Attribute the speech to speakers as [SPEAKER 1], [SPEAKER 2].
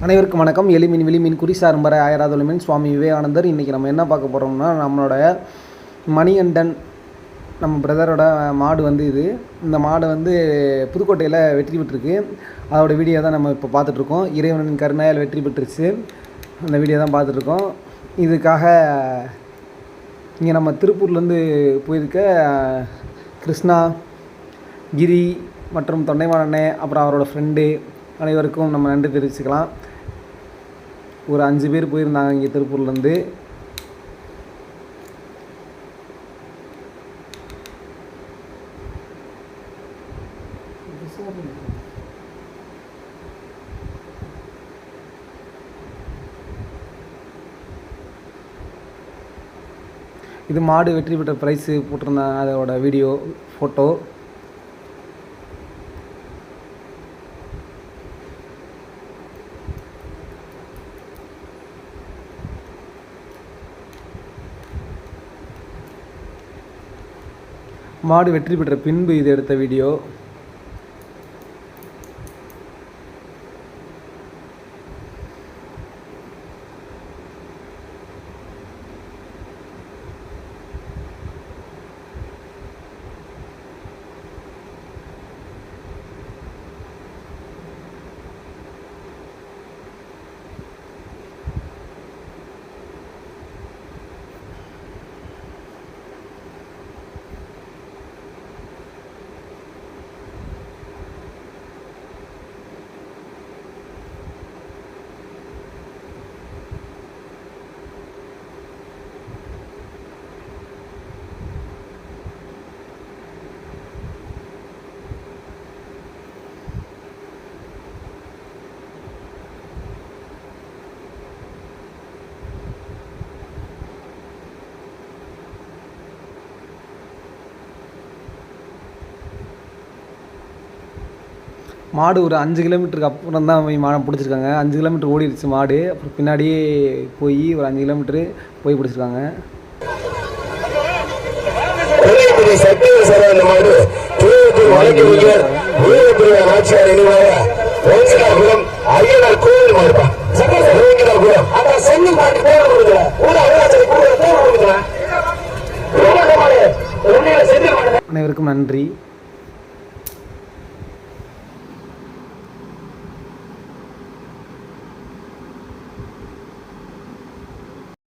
[SPEAKER 1] அனைவருக்கும் வணக்கம். எளிமீன் விளிமீன் குறிசார்ம்பரை ஆயராதுலமீன் சுவாமி விவேகானந்தர். இன்றைக்கி நம்ம என்ன பார்க்க போகிறோம்னா, நம்மளோட மணிகண்டன் நம்ம பிரதரோட மாடு இந்த மாடு புதுக்கோட்டையில் வெற்றி பெற்றிருக்கு. அதோடய வீடியோ தான் நம்ம இப்போ பார்த்துட்ருக்கோம். இறைவனின் கருணையால் வெற்றி பெற்றுச்சு. அந்த வீடியோ தான் பார்த்துட்ருக்கோம். இதுக்காக இங்கே நம்ம திருப்பூர்லேருந்து போயிருக்க கிருஷ்ணா, கிரி மற்றும் தொண்டைமானண்ணே, அப்புறம் அவரோட ஃப்ரெண்டு அனைவருக்கும் நம்ம நன்றி தெரிவிச்சுக்கலாம். ஒரு 5 பேர் போயிருந்தாங்க இங்கே திருப்பூர்லேருந்து. இது மாடு வெற்றி பெற்ற ப்ரைஸு போட்டிருந்தாங்க, அதோட வீடியோ ஃபோட்டோ. மாடு வெற்றி பெற்ற பின்பு இது எடுத்த வீடியோ. மாடு ஒரு 5 கிலோமீட்டருக்கு அப்புறம் தான் போய் மாடு பிடிச்சிருக்காங்க. 5 கிலோமீட்டர் ஓடிடுச்சு மாடு. அப்புறம் பின்னாடியே போய் ஒரு 5 கிலோமீட்டரு போய் பிடிச்சிருக்காங்க. அனைவருக்கும் நன்றி.